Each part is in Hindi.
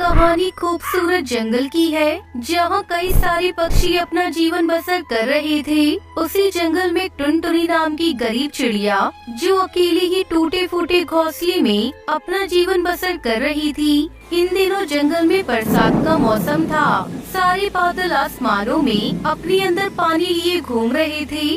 कहानी खूबसूरत जंगल की है जहाँ कई सारे पक्षी अपना जीवन बसर कर रहे थे। उसी जंगल में टुनटुनी नाम की गरीब चिड़िया जो अकेले ही टूटे फूटे घोंसले में अपना जीवन बसर कर रही थी। इन दिनों जंगल में बरसात का मौसम था। सारे बादल आसमानों में अपने अंदर पानी लिए घूम रहे थे।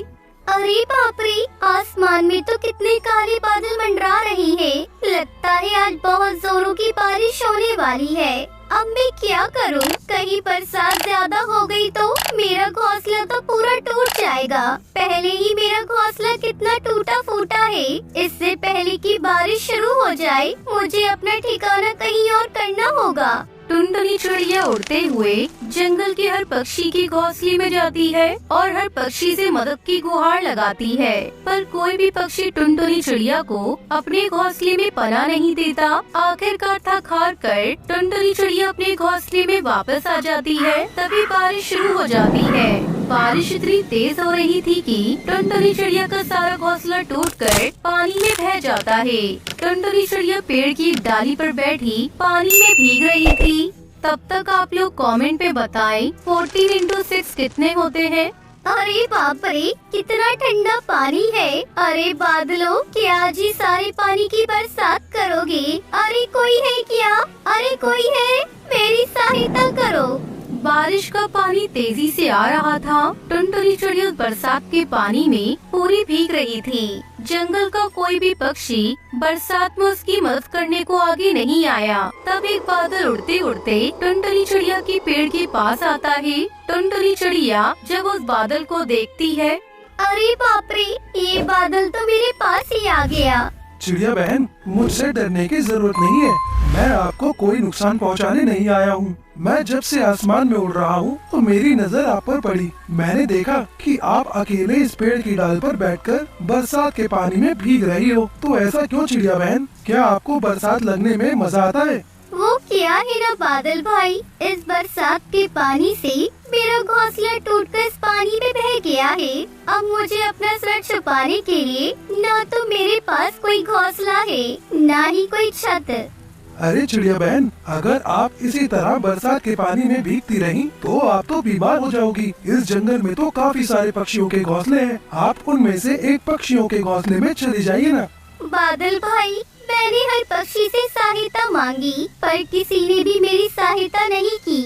अरे बाप रे, आसमान में तो कितने काले बादल मंडरा रहे हैं। लगता है आज बहुत जोरों की बारिश होने वाली है। अब मैं क्या करूं? कहीं बरसात ज्यादा हो गई तो मेरा घोंसला तो पूरा टूट जाएगा। पहले ही मेरा घोंसला कितना टूटा फूटा है। इससे पहले कि बारिश शुरू हो जाए मुझे अपना ठिकाना कहीं और करना होगा। टुनटुनी चिड़िया उड़ते हुए जंगल के हर पक्षी के घोंसले में जाती है और हर पक्षी से मदद की गुहार लगाती है, पर कोई भी पक्षी टुनटुनी चिड़िया को अपने घोंसले में पनाह नहीं देता। आखिरकार थक हार कर टुनटुनी चिड़िया अपने घोंसले में वापस आ जाती है। तभी बारिश शुरू हो जाती है। बारिश इतनी तेज हो रही थी कि टुनटुनी चिड़िया का सारा घोंसला टूटकर पानी में बह जाता है। टुनटुनी चिड़िया पेड़ की एक डाली पर बैठी पानी में भीग रही थी। तब तक आप लोग कमेंट पे बताएं 14 into 6 कितने होते हैं। अरे बाप रे, कितना ठंडा पानी है। अरे बादलों, क्या आज ही सारे पानी की बरसात करोगे? अरे कोई है क्या? अरे कोई है? मेरी सहायता करो। बारिश का पानी तेजी से आ रहा था। टुनटुनी चिड़िया बरसात के पानी में पूरी भीग रही थी। जंगल का कोई भी पक्षी बरसात में उसकी मदद करने को आगे नहीं आया। तब एक बादल उड़ते उड़ते टुनटुनी चिड़िया के पेड़ के पास आता है। टुनटुनी चिड़िया जब उस बादल को देखती है, अरे बाप रे, ये बादल तो मेरे पास ही आ गया। चिड़िया बहन, मुझसे डरने की जरूरत नहीं है। मैं आपको कोई नुकसान पहुंचाने नहीं आया हूँ। मैं जब से आसमान में उड़ रहा हूँ तो मेरी नजर आप पर पड़ी। मैंने देखा कि आप अकेले इस पेड़ की डाल पर बैठकर बरसात के पानी में भीग रही हो। तो ऐसा क्यों चिड़िया बहन? क्या आपको बरसात लगने में मजा आता है? वो क्या है ना बादल भाई, इस बरसात के पानी से मेरा घोंसला टूटकर इस पानी में बह गया है। अब मुझे अपना सर छुपाने के लिए न तो मेरे पास कोई घोंसला है, न ही कोई छत। अरे चिड़िया बहन, अगर आप इसी तरह बरसात के पानी में भीगती रहीं, तो आप तो बीमार हो जाओगी। इस जंगल में तो काफी सारे पक्षियों के घोंसले हैं। आप उनमें से एक पक्षियों के घोंसले में चली जाइए ना। बादल भाई, मैंने हर पक्षी से सहायता मांगी, पर किसी ने भी मेरी सहायता नहीं की।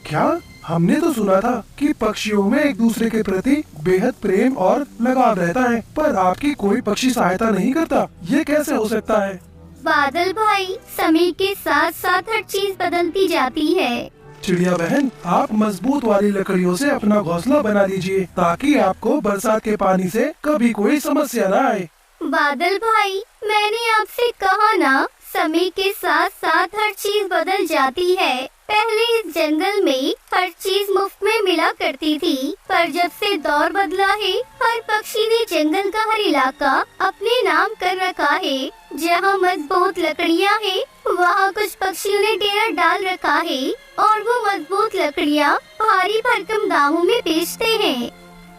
क्या? हमने तो सुना था कि पक्षियों में एक दूसरे के प्रति बेहद प्रेम और लगाव रहता है, पर आपकी कोई पक्षी सहायता नहीं करता। ये कैसे हो सकता है? बादल भाई, समय के साथ साथ हर चीज बदलती जाती है। चिड़िया बहन, आप मजबूत वाली लकड़ियों से अपना घोंसला बना लीजिए ताकि आपको बरसात के पानी से कभी कोई समस्या न आए। बादल भाई, मैंने आपसे कहा ना, समय के साथ साथ हर चीज बदल जाती है। पहले इस जंगल में हर चीज मुफ्त में मिला करती थी, पर जब से दौर बदला है, हर पक्षी ने जंगल का हर इलाका अपने नाम कर रखा है। जहाँ मजबूत लकड़ियाँ हैं, वहाँ कुछ पक्षियों ने डेरा डाल रखा है और वो मजबूत लकड़ियाँ भारी भरकम दामों में बेचते हैं।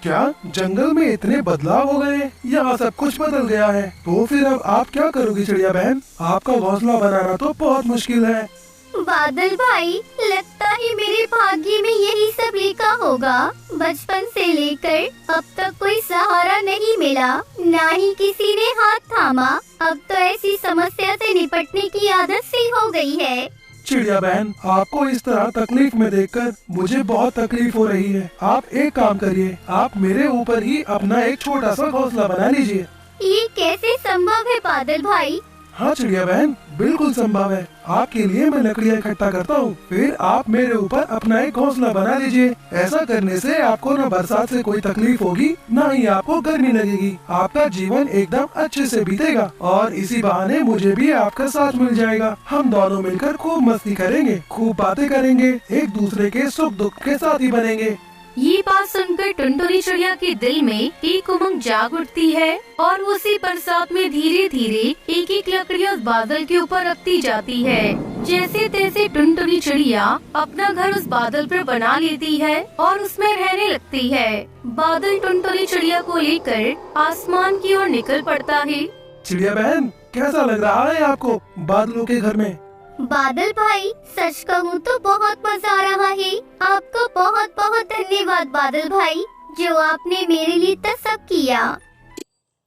क्या जंगल में इतने बदलाव हो गए? यहाँ सब कुछ बदल गया है। तो फिर अब आप क्या करोगी चिड़िया बहन? आपका घोंसला बनाना तो बहुत मुश्किल है। बादल भाई, लगता है मेरे भाग्य में यही सब लिखा होगा। बचपन से लेकर अब तक कोई सहारा नहीं मिला, ना ही किसी ने हाथ थामा। अब तो ऐसी समस्या से निपटने की आदत सी हो गई है। चिड़िया बहन, आपको इस तरह तकलीफ में देखकर मुझे बहुत तकलीफ हो रही है। आप एक काम करिए, आप मेरे ऊपर ही अपना एक छोटा सा घोंसला बना लीजिए। ये कैसे संभव है बादल भाई? हाँ चिड़िया बहन, बिल्कुल संभव है। आपके लिए मैं लकड़ियाँ इकट्ठा करता हूँ, फिर आप मेरे ऊपर अपना एक घोंसला बना लीजिए। ऐसा करने से आपको न बरसात से कोई तकलीफ होगी, न ही आपको गर्मी लगेगी। आपका जीवन एकदम अच्छे से बीतेगा और इसी बहाने मुझे भी आपका साथ मिल जाएगा। हम दोनों मिलकर खूब मस्ती करेंगे, खूब बातें करेंगे, एक दूसरे के सुख दुख के साथी बनेंगे। ये बात सुनकर टुनटुनी चिड़िया के दिल में एक उमंग जाग उठती है और उसी बरसात में धीरे धीरे एक एक लकड़ी उस बादल के ऊपर रखती जाती है। जैसे तैसे टुनटुनी चिड़िया अपना घर उस बादल पर बना लेती है और उसमें रहने लगती है। बादल टुनटुनी चिड़िया को लेकर आसमान की ओर निकल पड़ता है। चिड़िया बहन, कैसा लग रहा है आपको बादलों के घर में? बादल भाई, सच कहूँ तो बहुत मजा आ रहा है। आपका बहुत बहुत धन्यवाद बादल भाई, जो आपने मेरे लिए इतना सब किया।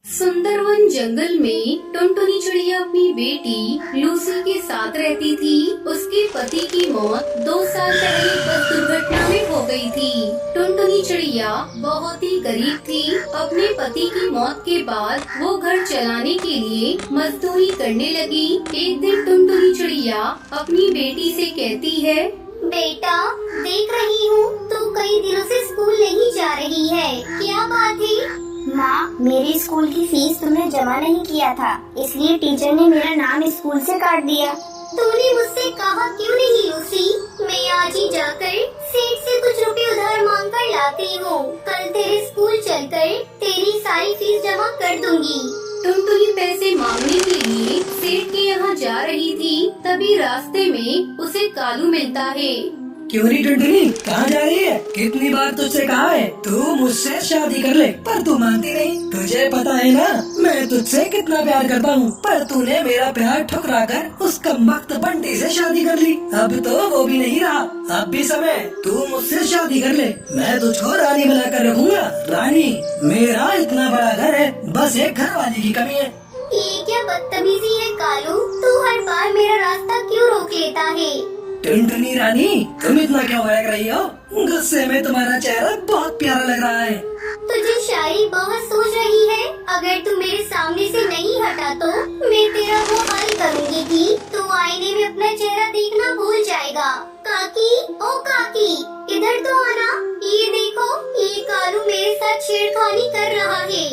सुंदरवन जंगल में टुनटुनी चिड़िया अपनी बेटी लूसी के साथ रहती थी। उसके पति की मौत 2 साल पहले बस दुर्घटना में हो गई थी। टुनटुनी चिड़िया बहुत ही गरीब थी। अपने पति की मौत के बाद वो घर चलाने के लिए मजदूरी करने लगी। एक दिन टुनटुनी चिड़िया अपनी बेटी से कहती है, बेटा, देख रही हूँ तू कई दिनों से स्कूल नहीं जा रही है, क्या बात है? माँ, मेरी स्कूल की फीस तुमने जमा नहीं किया था, इसलिए टीचर ने मेरा नाम स्कूल से काट दिया। तूने मुझसे कहा क्यों नहीं लूसी? मैं आज ही जाकर सेठ से कुछ रुपए उधार मांग कर लाती हूँ। कल तेरे स्कूल चलकर तेरी सारी फीस जमा कर दूंगी। टुनटुनी पैसे मांगने के लिए सेठ के यहाँ जा रही थी। तभी रास्ते में उसे कालू मिलता है। क्यों नहीं टुनटुनी, कहाँ जा रही है? कितनी बार तुझसे कहा है तू मुझसे शादी कर ले, पर तू मानती नहीं। तुझे पता है ना मैं तुझसे कितना प्यार करता हूँ, पर तूने मेरा प्यार ठुकरा कर उस कमबख्त बंटी से शादी कर ली। अब तो वो भी नहीं रहा, अब भी समय, तू मुझसे शादी कर ले। मैं तुझको रानी बना कर रखूंगा। रानी, मेरा इतना बड़ा घर है, बस एक घर वाली की कमी है। ये क्या बदतमीजी है कालू? तू हर बार मेरा रास्ता क्यों रोक लेता है? टुनटुनी रानी, तुम इतना क्यों भड़क रही हो? गुस्से में तुम्हारा चेहरा बहुत प्यारा लग रहा है। तुझे शायरी बहुत सोच रही है। अगर तू मेरे सामने से नहीं हटा तो मैं तेरा वो हाल करूँगी कि तू आईने में अपना चेहरा देखना भूल जाएगा। काकी, ओ काकी, इधर तो आना। ये देखो, ये कालू मेरे साथ छेड़खानी कर रहा है।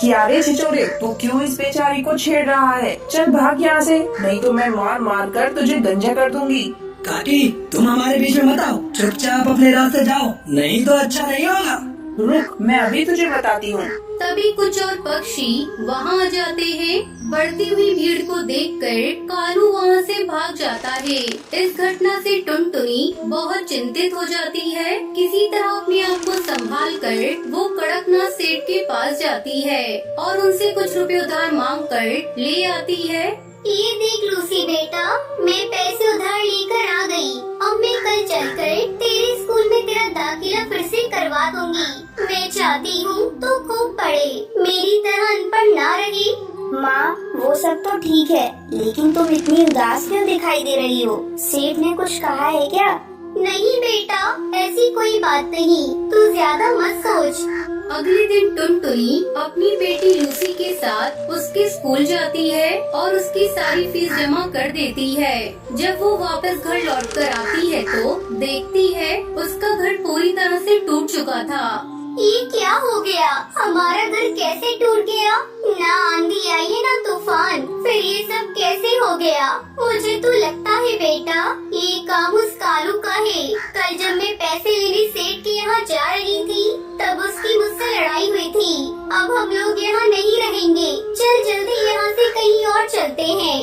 क्या रे छिचोरे, तू क्यों इस बेचारी को छेड़ रहा है? चल भाग यहाँ से, नहीं तो मैं मार मार कर तुझे गंजा कर दूंगी। काकी, तुम हमारे बीच में मत आओ, चुपचाप अपने रास्ते जाओ, नहीं तो अच्छा नहीं होगा। रुक, मैं अभी तुझे बताती हूँ। तभी कुछ और पक्षी वहाँ आ जाते हैं। बढ़ती हुई भीड़ को देखकर कालू वहाँ से भाग जाता है। इस घटना से टुनटुनी बहुत चिंतित हो जाती है। किसी तरह अपने आप को संभाल कर वो कड़कनाथ सेठ के पास जाती है और उनसे कुछ रुपए उधार मांग कर ले आती है। ये देख लूसी बेटा, मैं पैसे उधार लेकर आ गई। अब मैं कल चलकर तेरे स्कूल में तेरा दाखिला फिर से करवा दूंगी। मैं चाहती हूँ तू खूब पढ़े, मेरी तरह अनपढ़ ना रहे। माँ, वो सब तो ठीक है, लेकिन तुम इतनी उदास क्यों दिखाई दे रही हो? सेठ ने कुछ कहा है क्या? नहीं बेटा, ऐसी कोई बात नहीं, तू ज्यादा मत सोच। अगले दिन टुनटुनी अपनी बेटी लूसी के साथ उसके स्कूल जाती है और उसकी सारी फीस जमा कर देती है। जब वो वापस घर लौटकर आती है तो देखती है उसका घर पूरी तरह से टूट चुका था। ये क्या हो गया? हमारा घर कैसे टूट गया? ना आंधी आई है ना तूफान, फिर ये सब कैसे हो गया? मुझे तो लगता है बेटा ये काम उस कालू का है। कल जब मैं पैसे लेने सेठ के यहाँ जा रही थी तब उसकी मुझसे लड़ाई हुई थी। अब हम लोग यहाँ नहीं रहेंगे, चल जल्दी यहाँ से कहीं और चलते हैं।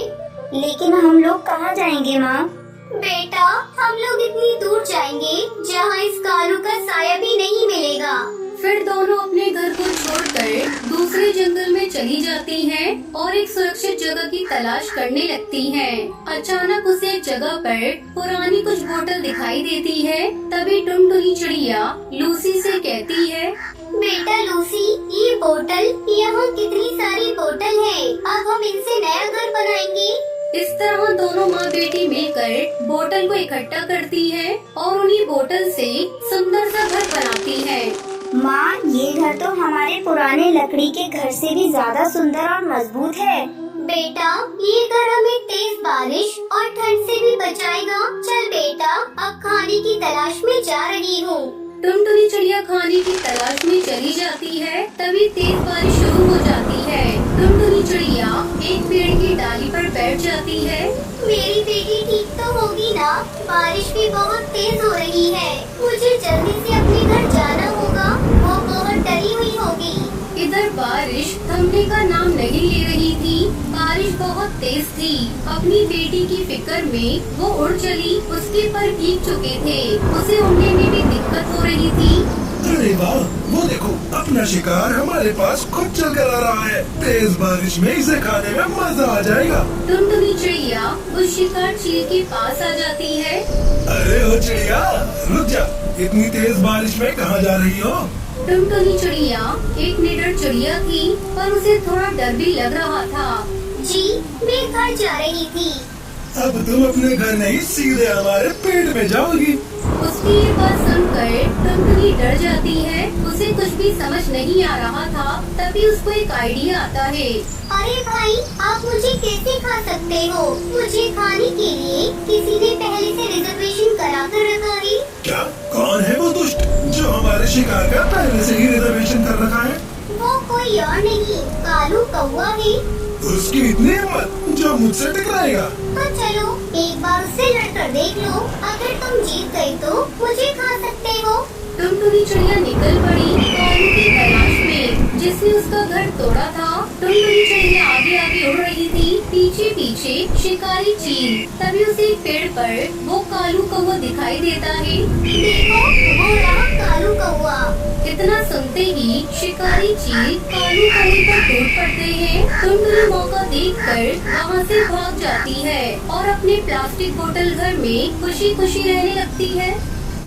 लेकिन हम लोग कहाँ जाएंगे माँ? बेटा, हम लोग इतनी दूर जाएंगे जहाँ इस कालू का साया भी नहीं मिलेगा। फिर दोनों अपने घर को छोड़कर दूसरे जंगल में चली जाती हैं और एक सुरक्षित जगह की तलाश करने लगती हैं। अचानक उसे एक जगह पर पुरानी कुछ बोतल दिखाई देती है। तभी टुनटुनी चिड़िया लूसी से कहती है, बेटा लूसी, ये बोतल, यहाँ कितनी सारी बोतल है, अब हम इनसे नया घर बनाएंगे। इस तरह दोनों माँ बेटी मिलकर बोतल को इकट्ठा करती है और उन्हीं बोतल से सुंदर सा घर बनाती है। माँ, ये घर तो हमारे पुराने लकड़ी के घर से भी ज्यादा सुंदर और मजबूत है। बेटा, ये घर हमें तेज बारिश और ठंड से भी बचाएगा। चल बेटा, अब खाने की तलाश में जा रही हूँ। टुनटुनी चिड़िया खाने की तलाश में चली जाती है। तभी तेज बारिश शुरू हो जाती है। टुनटुनी चिड़िया एक पेड़ की डाली पर बैठ जाती है। मेरी बेटी ठीक तो होगी ना? बारिश भी बहुत तेज हो रही है, मुझे जल्दी से अपने घर जाना होगा। वो बहुत डरी हुई होगी। इधर बारिश थमने का नाम नहीं ले रही थी। बारिश बहुत तेज थी। अपनी बेटी की फिक्र में वो उड़ चली। उसके पर भीग चुके थे, उसे उड़ने में भी दिक्कत हो रही थी। अरे वाह, वो देखो अपना शिकार हमारे पास खुद चल कर आ रहा है। तेज बारिश में इसे खाने में मजा आ जाएगा। टुनटुनी चिड़िया उस शिकार चील के पास आ जाती है। अरे ओ चिड़िया, रुक जा, इतनी तेज बारिश में कहाँ जा रही हो? टुनटुनी चिड़िया एक निडर चिड़िया थी, पर उसे थोड़ा डर भी लग रहा था। जी, मैं घर जा रही थी। अब तुम अपने घर नहीं, सीधे हमारे पेट में जाओगी। उसकी ये बात सुनकर टुनटुनी डर जाती है। उसे कुछ भी समझ नहीं आ रहा था। तभी उसको एक आइडिया आता है। अरे भाई, आप मुझे कैसे खा सकते हो? मुझे खाने के लिए किसी ने पहले से रिजर्वेशन करा कर रखा है। क्या? कौन है वो दुष्ट जो हमारे शिकार का पहले से ही रिजर्वेशन कर रखा है? वो कोई और नहीं, कालू कौवा है। उसकी इतनी हिम्मत जो मुझसे टकराएगा? हाँ चलो, एक बार उससे लड़कर देख लो। अगर तुम जीत गए तो मुझे खा सकते हो। टुनटुनी चिड़िया निकल पड़ी कालू की तलाश में, जिसने उसका घर तोड़ा था। टुनटुनी चिड़िया आगे आगे उड़ रही थी, पीछे पीछे शिकारी चील। तभी उसे एक पेड़ पर वो कालू कौवा दिखाई देता है। देखो, वो रहा कालू कौवा। इतना सुनते ही शिकारी चील कालू कौवे पर टूट पड़ते हैं। टुनटुनी मौका देखकर वहाँ से भाग जाती है और अपने प्लास्टिक बोतल घर में खुशी खुशी रहने लगती है।